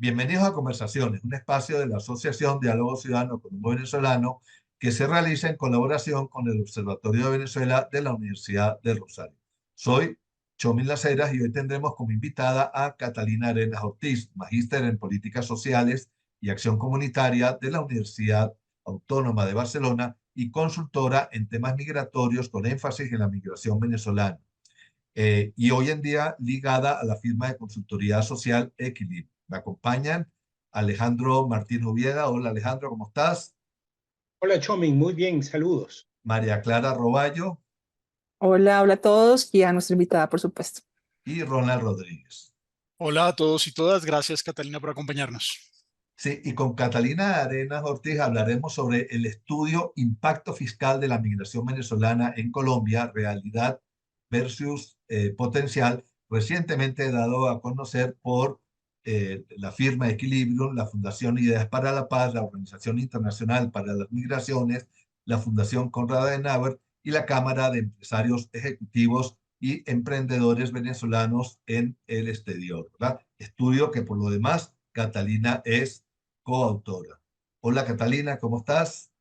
Bienvenidos a Conversaciones, un espacio de la Asociación Diálogo Ciudadano Colombo Venezolano que se realiza en colaboración con el Observatorio de Venezuela de la Universidad del Rosario. Soy Chomil Laceras y hoy tendremos como invitada a Catalina Arenas Ortiz, magíster en Políticas Sociales y Acción Comunitaria de la Universidad Autónoma de Barcelona y consultora en temas migratorios con énfasis en la migración venezolana. Y hoy en día ligada a la firma de consultoría social Equilib. Me acompañan Alejandro Martín Ubiega. Hola Alejandro, ¿cómo estás? Hola, Chomin, muy bien, saludos. María Clara Roballo Hola, hola a todos y a nuestra invitada, por supuesto. y Ronald Rodríguez. Hola a todos y todas, gracias Catalina por acompañarnos. Sí, y con Catalina Arenas Ortiz hablaremos sobre el estudio Impacto Fiscal de la Migración Venezolana en Colombia, realidad versus potencial, recientemente dado a conocer por la firma Equilibrium, la Fundación Ideas para la Paz, la Organización Internacional para las Migraciones, la Fundación Konrad Adenauer y la Cámara de Empresarios Ejecutivos y Emprendedores Venezolanos en el exterior, ¿verdad? Estudio que por lo demás Catalina es coautora. Hola Catalina, ¿cómo estás?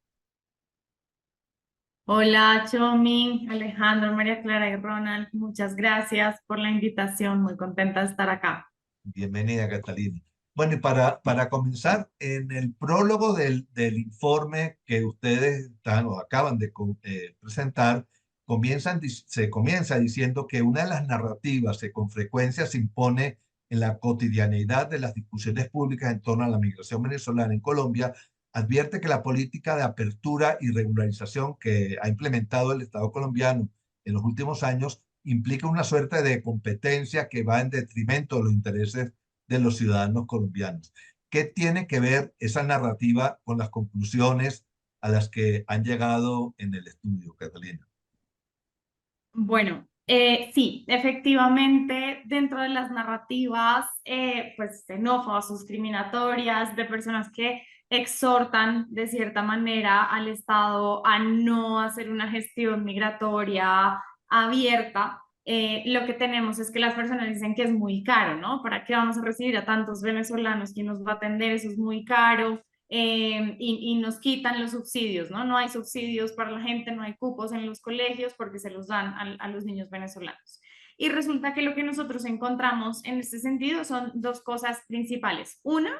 Hola, Chomi, Alejandro, María Clara y Ronald. Muchas gracias por la invitación. Muy contenta de estar acá. Bienvenida Catalina. Bueno, y para comenzar, en el prólogo del informe que ustedes están o acaban de presentar, se comienza diciendo que una de las narrativas que con frecuencia se impone en la cotidianeidad de las discusiones públicas en torno a la migración venezolana en Colombia advierte que la política de apertura y regularización que ha implementado el Estado colombiano en los últimos años implica una suerte de competencia que va en detrimento de los intereses de los ciudadanos colombianos. ¿Qué tiene que ver esa narrativa con las conclusiones a las que han llegado en el estudio, Catalina? Bueno, sí, efectivamente, dentro de las narrativas, pues xenófobas, discriminatorias, de personas que exhortan de cierta manera al Estado a no hacer una gestión migratoria abierta, lo que tenemos es que las personas dicen que es muy caro, ¿no? ¿Para qué vamos a recibir a tantos venezolanos? ¿Quién nos va a atender? Eso es muy caro. Y nos quitan los subsidios, ¿no? No hay subsidios para la gente, no hay cupos en los colegios porque se los dan a los niños venezolanos. Y resulta que lo que nosotros encontramos en este sentido son dos cosas principales. Una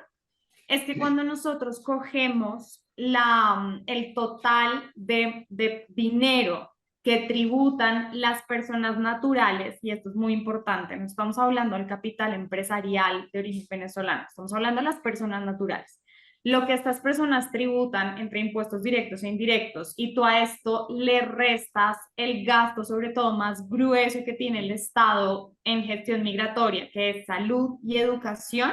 es que cuando nosotros cogemos el total de dinero que tributan las personas naturales, y esto es muy importante, no estamos hablando del capital empresarial de origen venezolano, estamos hablando de las personas naturales. Lo que estas personas tributan entre impuestos directos e indirectos, y tú a esto le restas el gasto, sobre todo más grueso que tiene el Estado en gestión migratoria, que es salud y educación,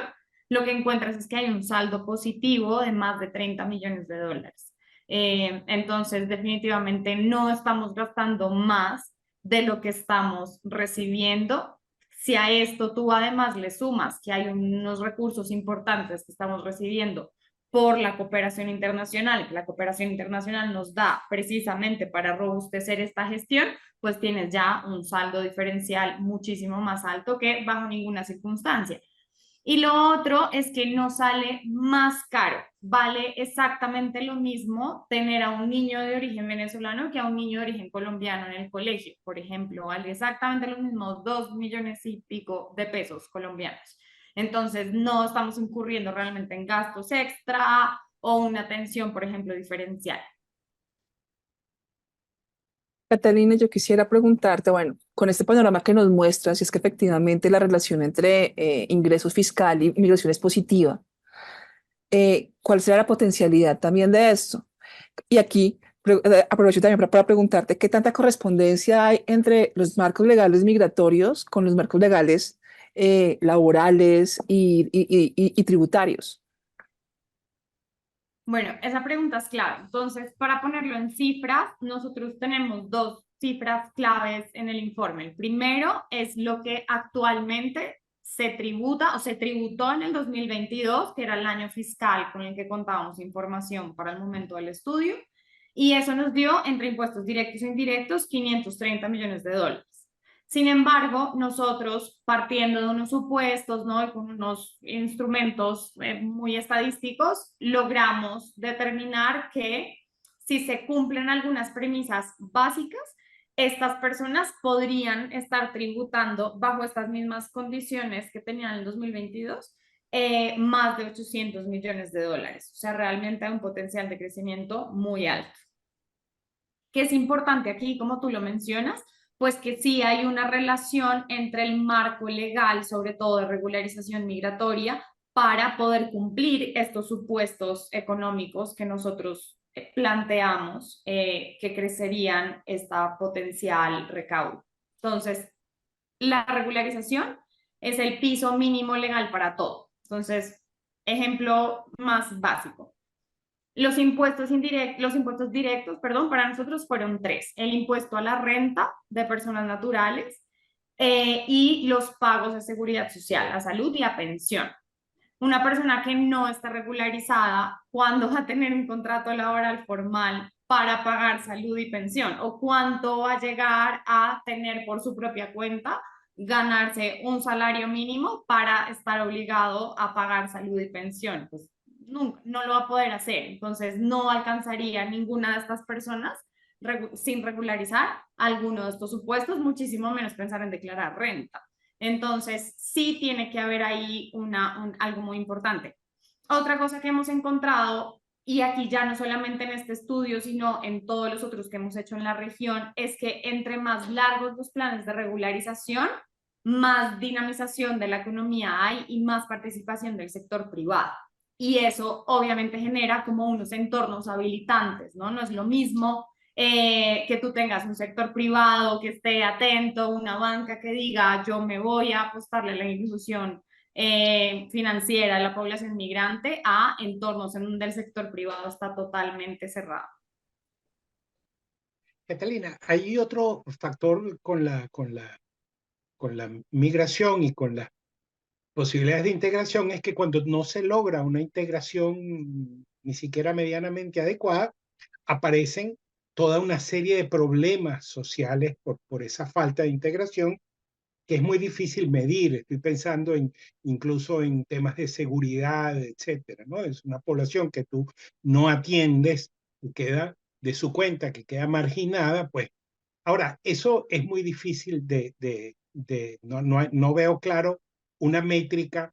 lo que encuentras es que hay un saldo positivo de más de 30 millones de dólares. Entonces, definitivamente no estamos gastando más de lo que estamos recibiendo. Si a esto tú además le sumas que hay unos recursos importantes que estamos recibiendo por la cooperación internacional, que la cooperación internacional nos da precisamente para robustecer esta gestión, pues tienes ya un saldo diferencial muchísimo más alto que bajo ninguna circunstancia. Y lo otro es que no sale más caro. Vale exactamente lo mismo tener a un niño de origen venezolano que a un niño de origen colombiano en el colegio. Por ejemplo, vale exactamente lo mismo, 2 millones y pico de pesos colombianos. Entonces, no estamos incurriendo realmente en gastos extra o una atención, por ejemplo, diferencial. Catalina, yo quisiera preguntarte, bueno, con este panorama que nos muestras, si es que efectivamente la relación entre ingresos fiscal y migración es positiva, ¿cuál será la potencialidad también de esto? Y aquí aprovecho también para preguntarte qué tanta correspondencia hay entre los marcos legales migratorios con los marcos legales laborales y tributarios. Bueno, esa pregunta es clave. Entonces, para ponerlo en cifras, nosotros tenemos dos cifras claves en el informe. El primero es lo que actualmente se tributa o se tributó en el 2022, que era el año fiscal con el que contábamos información para el momento del estudio, y eso nos dio entre impuestos directos e indirectos 530 millones de dólares. Sin embargo, nosotros, partiendo de unos supuestos, ¿no? Y con unos instrumentos muy estadísticos, logramos determinar que si se cumplen algunas premisas básicas, estas personas podrían estar tributando bajo estas mismas condiciones que tenían en el 2022 más de 800 millones de dólares. O sea, realmente hay un potencial de crecimiento muy alto. ¿Qué es importante aquí, como tú lo mencionas? Pues que sí hay una relación entre el marco legal, sobre todo de regularización migratoria, para poder cumplir estos supuestos económicos que nosotros planteamos que crecerían esta potencial recaudo. Entonces, la regularización es el piso mínimo legal para todo. Entonces, ejemplo más básico. Los impuestos directos, perdón, para nosotros fueron 3. El impuesto a la renta de personas naturales y los pagos de seguridad social, a salud y a pensión. Una persona que no está regularizada, ¿cuándo va a tener un contrato laboral formal para pagar salud y pensión? ¿O cuánto va a llegar a tener por su propia cuenta ganarse un salario mínimo para estar obligado a pagar salud y pensión? Pues nunca, no lo va a poder hacer. Entonces no alcanzaría ninguna de estas personas sin regularizar alguno de estos supuestos, muchísimo menos pensar en declarar renta. Entonces, sí tiene que haber ahí algo muy importante. Otra cosa que hemos encontrado, y aquí ya no solamente en este estudio, sino en todos los otros que hemos hecho en la región, es que entre más largos los planes de regularización, más dinamización de la economía hay y más participación del sector privado. Y eso obviamente genera como unos entornos habilitantes, ¿no? No es lo mismo que tú tengas un sector privado que esté atento, una banca que diga yo me voy a apostarle a la inclusión financiera de la población migrante, a entornos en donde el sector privado está totalmente cerrado. Catalina, hay otro factor con la migración y con las posibilidades de integración, es que cuando no se logra una integración ni siquiera medianamente adecuada, aparecen toda una serie de problemas sociales por esa falta de integración que es muy difícil medir. Estoy pensando incluso en temas de seguridad, etcétera, ¿no? Es una población que tú no atiendes, que queda de su cuenta, que queda marginada, pues. Ahora, eso es muy difícil no veo claro una métrica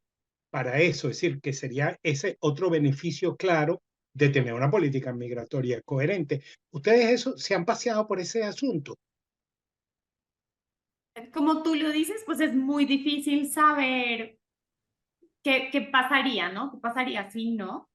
para eso, es decir, que sería ese otro beneficio claro de tener una política migratoria coherente. ¿Ustedes eso se han paseado por ese asunto? Como tú lo dices, pues es muy difícil saber qué pasaría, ¿no? ¿Qué pasaría si no?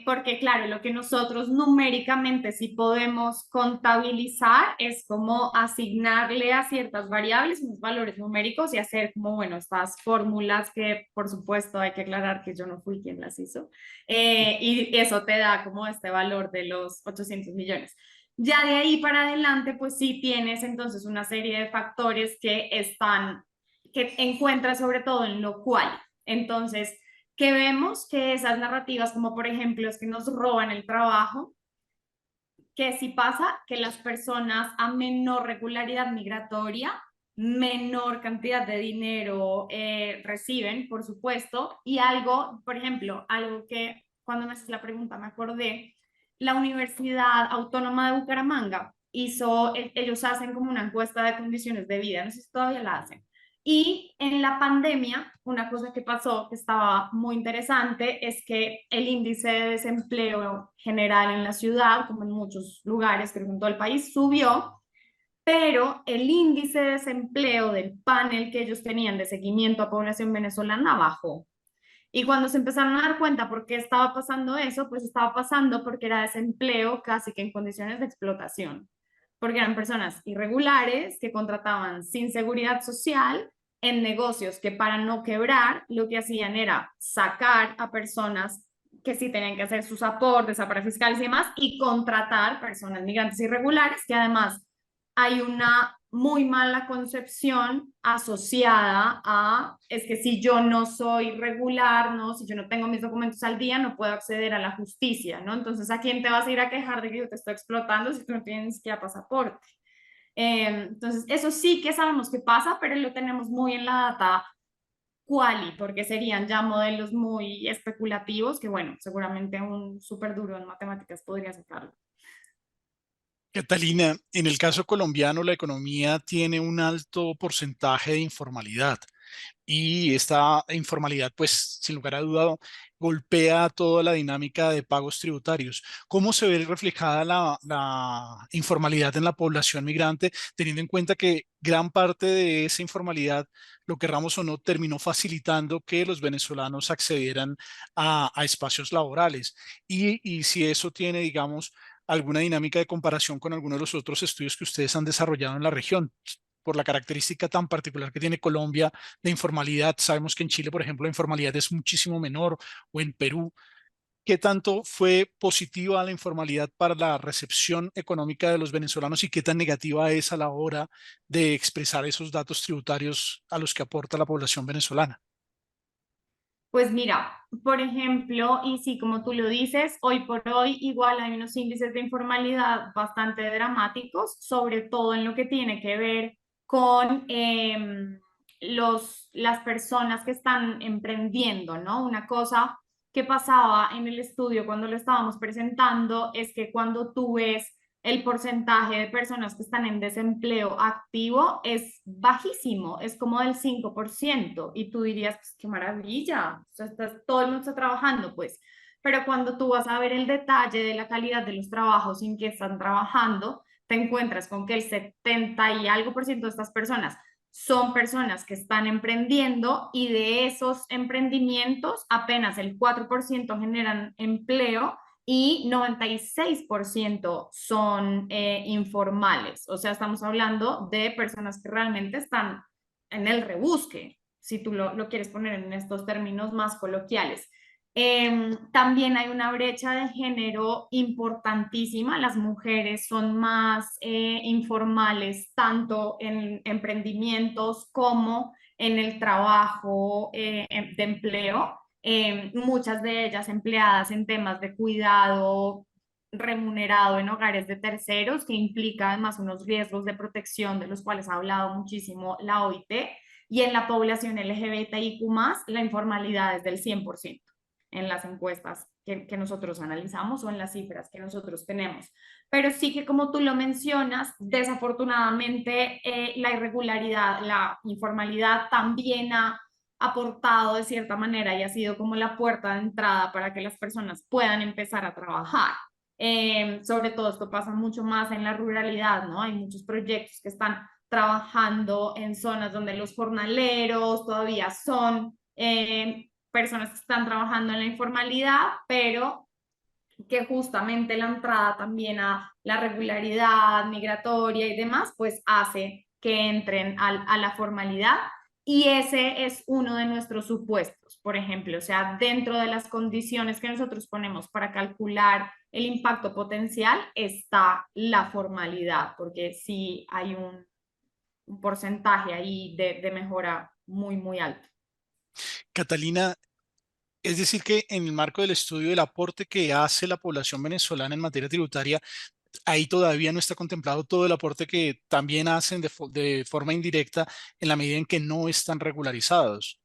Porque claro, lo que nosotros numéricamente sí podemos contabilizar es como asignarle a ciertas variables unos valores numéricos y hacer como, bueno, estas fórmulas que por supuesto hay que aclarar que yo no fui quien las hizo, y eso te da como este valor de los 800 millones. Ya de ahí para adelante, pues sí tienes entonces una serie de factores que encuentras sobre todo en lo cual. Entonces, que vemos que esas narrativas, como por ejemplo es que nos roban el trabajo, que sí pasa que las personas a menor regularidad migratoria, menor cantidad de dinero reciben, por supuesto, y algo, por ejemplo, algo que cuando me haces la pregunta me acordé, la Universidad Autónoma de Bucaramanga ellos hacen como una encuesta de condiciones de vida, no sé si todavía la hacen. Y en la pandemia, una cosa que pasó que estaba muy interesante es que el índice de desempleo general en la ciudad, como en muchos lugares, creo que en todo el país, subió, pero el índice de desempleo del panel que ellos tenían de seguimiento a población venezolana bajó. Y cuando se empezaron a dar cuenta por qué estaba pasando eso, pues estaba pasando porque era desempleo casi que en condiciones de explotación, porque eran personas irregulares que contrataban sin seguridad social en negocios que para no quebrar lo que hacían era sacar a personas que sí tenían que hacer sus aportes a fiscales y demás y contratar personas migrantes irregulares que además hay una muy mala concepción asociada a, es que si yo no soy regular, ¿no? Si yo no tengo mis documentos al día, no puedo acceder a la justicia, ¿no? Entonces, ¿a quién te vas a ir a quejar de que yo te estoy explotando si tú no tienes ni siquiera pasaporte? Entonces, eso sí que sabemos que pasa, pero lo tenemos muy en la data quali, porque serían ya modelos muy especulativos, que bueno, seguramente un súper duro en matemáticas podría sacarlo. Catalina, en el caso colombiano, la economía tiene un alto porcentaje de informalidad y esta informalidad, pues, sin lugar a duda, golpea toda la dinámica de pagos tributarios. ¿Cómo se ve reflejada la informalidad en la población migrante, teniendo en cuenta que gran parte de esa informalidad, lo querramos o no, terminó facilitando que los venezolanos accedieran a espacios laborales? Y si eso tiene, digamos, alguna dinámica de comparación con algunos de los otros estudios que ustedes han desarrollado en la región, por la característica tan particular que tiene Colombia de informalidad. Sabemos que en Chile, por ejemplo, la informalidad es muchísimo menor, o en Perú. ¿Qué tanto fue positiva la informalidad para la recepción económica de los venezolanos y qué tan negativa es a la hora de expresar esos datos tributarios a los que aporta la población venezolana? Pues mira, por ejemplo, y sí, como tú lo dices, hoy por hoy igual hay unos índices de informalidad bastante dramáticos, sobre todo en lo que tiene que ver con las personas que están emprendiendo, ¿no? Una cosa que pasaba en el estudio cuando lo estábamos presentando es que cuando tú ves el porcentaje de personas que están en desempleo activo es bajísimo, es como del 5%, y tú dirías, pues qué maravilla, o sea, todo el mundo está trabajando, pues, pero cuando tú vas a ver el detalle de la calidad de los trabajos en que están trabajando, te encuentras con que el 70 y algo por ciento de estas personas son personas que están emprendiendo, y de esos emprendimientos apenas el 4% generan empleo y 96% son informales. O sea, estamos hablando de personas que realmente están en el rebusque, si tú lo quieres poner en estos términos más coloquiales. También hay una brecha de género importantísima. Las mujeres son más informales tanto en emprendimientos como en el trabajo de empleo. Muchas de ellas empleadas en temas de cuidado remunerado en hogares de terceros, que implica además unos riesgos de protección de los cuales ha hablado muchísimo la OIT, y en la población LGBTIQ+, la informalidad es del 100% en las encuestas que nosotros analizamos o en las cifras que nosotros tenemos. Pero sí que, como tú lo mencionas, desafortunadamente la irregularidad, la informalidad también ha aportado de cierta manera y ha sido como la puerta de entrada para que las personas puedan empezar a trabajar. Sobre todo esto pasa mucho más en la ruralidad, ¿no? Hay muchos proyectos que están trabajando en zonas donde los jornaleros todavía son personas que están trabajando en la informalidad, pero que justamente la entrada también a la regularidad migratoria y demás, pues hace que entren a la formalidad. Y ese es uno de nuestros supuestos, por ejemplo, o sea, dentro de las condiciones que nosotros ponemos para calcular el impacto potencial está la formalidad, porque sí hay un porcentaje ahí de mejora muy, muy alto. Catalina, es decir, que en el marco del estudio del aporte que hace la población venezolana en materia tributaria, ahí todavía no está contemplado todo el aporte que también hacen de forma indirecta en la medida en que no están regularizados.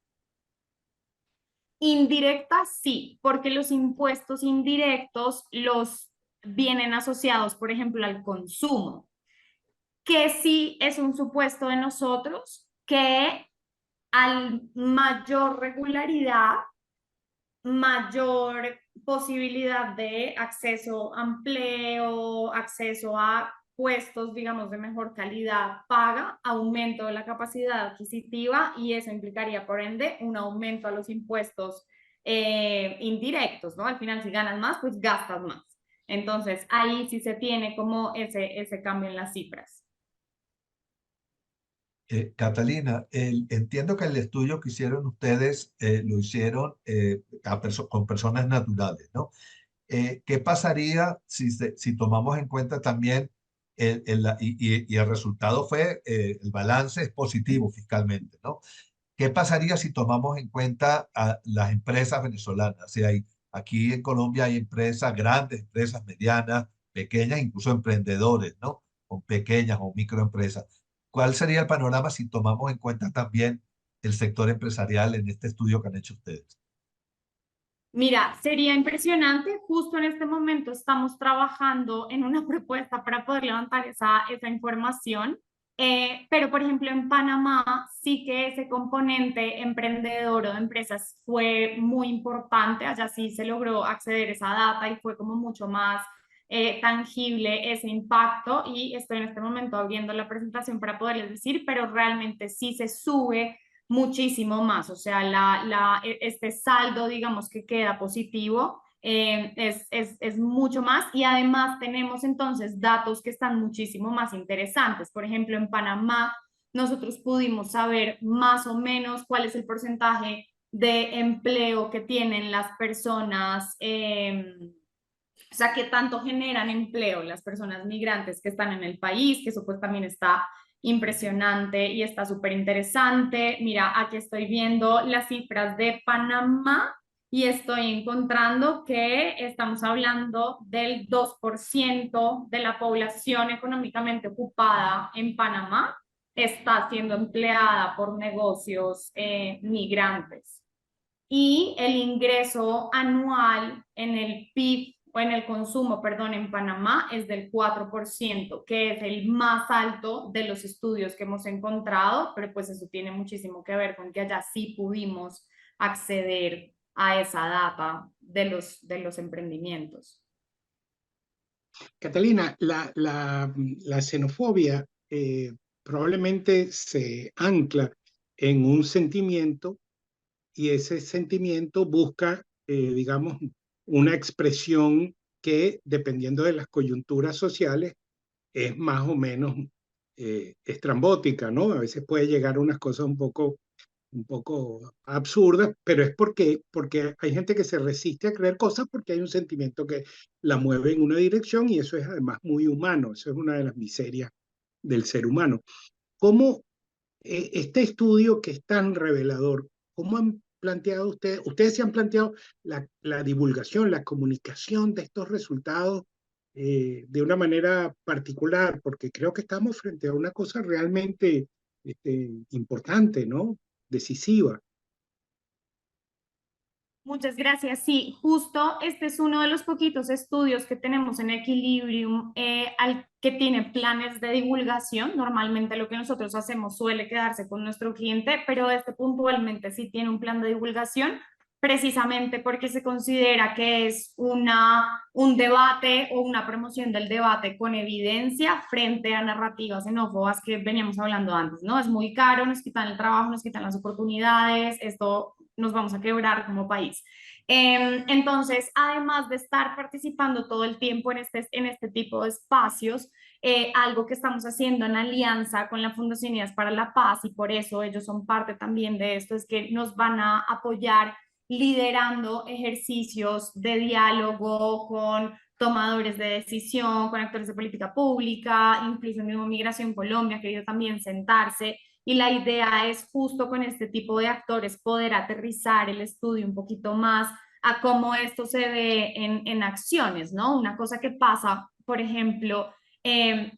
Indirecta, sí, porque los impuestos indirectos los vienen asociados, por ejemplo, al consumo, que sí es un supuesto de nosotros que al mayor regularidad, mayor posibilidad de acceso a empleo, acceso a puestos, digamos, de mejor calidad, paga, aumento de la capacidad adquisitiva, y eso implicaría, por ende, un aumento a los impuestos indirectos, ¿no? Al final, si ganas más, pues gastas más. Entonces, ahí sí se tiene como ese cambio en las cifras. Catalina, entiendo que el estudio que hicieron ustedes lo hicieron con personas naturales, ¿no? ¿Qué pasaría si tomamos en cuenta también y el resultado fue, el balance es positivo fiscalmente, ¿no? ¿Qué pasaría si tomamos en cuenta a las empresas venezolanas? O sea, aquí en Colombia hay empresas grandes, empresas medianas, pequeñas, incluso emprendedores, ¿no? o pequeñas o microempresas. ¿Cuál sería el panorama si tomamos en cuenta también el sector empresarial en este estudio que han hecho ustedes? Mira, sería impresionante. Justo en este momento estamos trabajando en una propuesta para poder levantar esa información. Pero, por ejemplo, en Panamá sí que ese componente emprendedor o de empresas fue muy importante. Allá sí se logró acceder a esa data y fue como mucho más tangible ese impacto. Y estoy en este momento abriendo la presentación para poderles decir, pero realmente sí se sube muchísimo más, o sea, este saldo, digamos, que queda positivo, es mucho más, y además tenemos entonces datos que están muchísimo más interesantes. Por ejemplo, en Panamá nosotros pudimos saber más o menos cuál es el porcentaje de empleo que tienen las personas, o sea, qué tanto generan empleo las personas migrantes que están en el país, que eso pues también está impresionante y está súper interesante. Mira, aquí estoy viendo las cifras de Panamá y estoy encontrando que estamos hablando del 2% de la población económicamente ocupada en Panamá está siendo empleada por negocios migrantes. Y el ingreso anual en el PIB o en el consumo, perdón, en Panamá es del 4%, que es el más alto de los estudios que hemos encontrado, pero pues eso tiene muchísimo que ver con que allá sí pudimos acceder a esa data de los emprendimientos. Catalina, la xenofobia probablemente se ancla en un sentimiento y ese sentimiento busca, digamos, una expresión que, dependiendo de las coyunturas sociales, es más o menos estrambótica, ¿no? A veces puede llegar a unas cosas un poco absurdas, pero es porque hay gente que se resiste a creer cosas porque hay un sentimiento que la mueve en una dirección y eso es además muy humano, eso es una de las miserias del ser humano. ¿Cómo este estudio que es tan revelador, cómo han planteado ustedes se han planteado la divulgación, la comunicación de estos resultados de una manera particular? Porque creo que estamos frente a una cosa realmente importante, ¿no? Decisiva. Muchas gracias. Sí, justo este es uno de los poquitos estudios que tenemos en Equilibrium que tiene planes de divulgación. Normalmente lo que nosotros hacemos suele quedarse con nuestro cliente, pero este puntualmente sí tiene un plan de divulgación, precisamente porque se considera que es un debate o una promoción del debate con evidencia frente a narrativas xenófobas que veníamos hablando antes, ¿no? Es muy caro, nos quitan el trabajo, nos quitan las oportunidades, esto nos vamos a quebrar como país. Entonces, además de estar participando todo el tiempo en este tipo de espacios, algo que estamos haciendo en alianza con la Fundación Ideas para la Paz, y por eso ellos son parte también de esto, es que nos van a apoyar liderando ejercicios de diálogo con tomadores de decisión, con actores de política pública, incluso en mismo Migración Colombia ha querido también sentarse. Y la idea es justo con este tipo de actores poder aterrizar el estudio un poquito más a cómo esto se ve en acciones, ¿no? Una cosa que pasa, por ejemplo,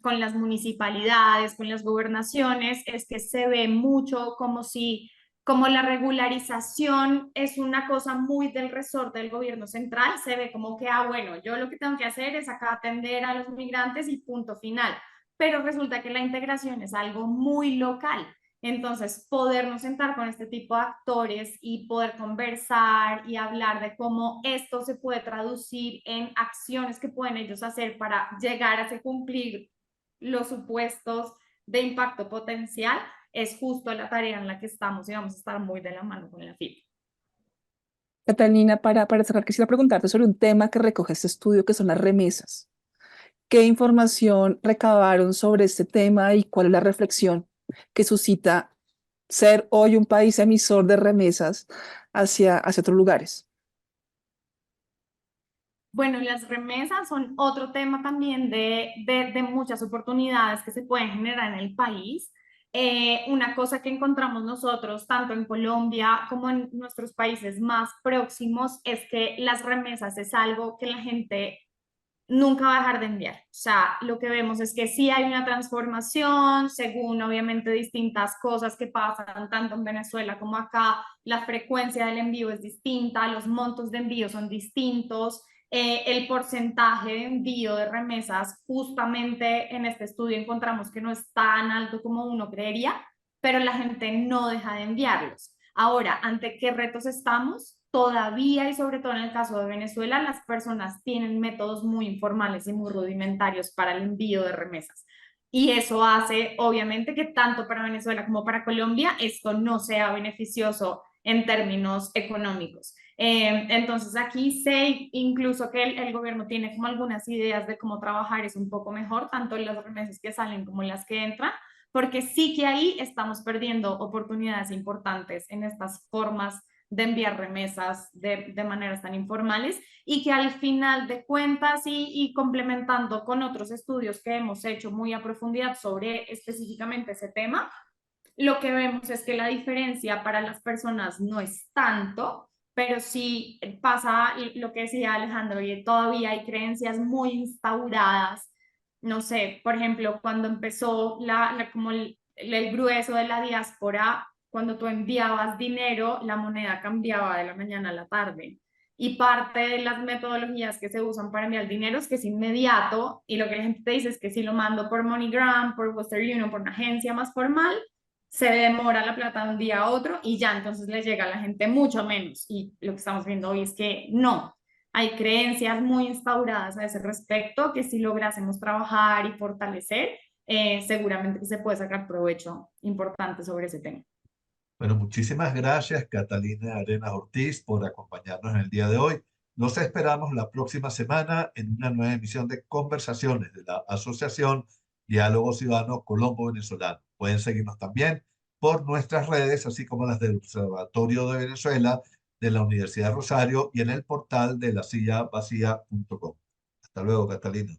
con las municipalidades, con las gobernaciones, es que se ve mucho como la regularización es una cosa muy del resorte del gobierno central, se ve como que, bueno, yo lo que tengo que hacer es acá atender a los migrantes y punto final. Pero resulta que la integración es algo muy local. Entonces, podernos sentar con este tipo de actores y poder conversar y hablar de cómo esto se puede traducir en acciones que pueden ellos hacer para llegar a cumplir los supuestos de impacto potencial, es justo la tarea en la que estamos y vamos a estar muy de la mano con la FIP. Catalina, para cerrar, quisiera preguntarte sobre un tema que recoge este estudio, que son las remesas. ¿Qué información recabaron sobre este tema y cuál es la reflexión que suscita ser hoy un país emisor de remesas hacia otros lugares? Bueno, las remesas son otro tema también de muchas oportunidades que se pueden generar en el país. Una cosa que encontramos nosotros, tanto en Colombia como en nuestros países más próximos, es que las remesas es algo que la gente nunca va a dejar de enviar. O sea, lo que vemos es que sí hay una transformación, según obviamente distintas cosas que pasan tanto en Venezuela como acá, la frecuencia del envío es distinta, los montos de envío son distintos, el porcentaje de envío de remesas, justamente en este estudio encontramos que no es tan alto como uno creería, pero la gente no deja de enviarlos. Ahora, ¿ante qué retos estamos? Todavía, y sobre todo en el caso de Venezuela, las personas tienen métodos muy informales y muy rudimentarios para el envío de remesas. Y eso hace, obviamente, que tanto para Venezuela como para Colombia esto no sea beneficioso en términos económicos. Entonces aquí sé incluso que el gobierno tiene como algunas ideas de cómo trabajar eso un poco mejor, tanto en las remesas que salen como en las que entran, porque sí que ahí estamos perdiendo oportunidades importantes en estas formas de enviar remesas de maneras tan informales y que al final de cuentas y complementando con otros estudios que hemos hecho muy a profundidad sobre específicamente ese tema, lo que vemos es que la diferencia para las personas no es tanto, pero sí pasa lo que decía Alejandro, y todavía hay creencias muy instauradas. No sé, por ejemplo, cuando empezó como el grueso de la diáspora, cuando tú enviabas dinero, la moneda cambiaba de la mañana a la tarde. Y parte de las metodologías que se usan para enviar dinero es que es inmediato, y lo que la gente te dice es que si lo mando por MoneyGram, por Western Union, por una agencia más formal, se demora la plata de un día a otro y ya entonces le llega a la gente mucho menos. Y lo que estamos viendo hoy es que no, hay creencias muy instauradas a ese respecto que si lográsemos trabajar y fortalecer, seguramente se puede sacar provecho importante sobre ese tema. Bueno, muchísimas gracias, Catalina Arenas Ortiz, por acompañarnos en el día de hoy. Nos esperamos la próxima semana en una nueva emisión de Conversaciones de la Asociación Diálogo Ciudadano Colombo-Venezolano. Pueden seguirnos también por nuestras redes, así como las del Observatorio de Venezuela, de la Universidad de Rosario y en el portal de lasillavacía.com. Hasta luego, Catalina.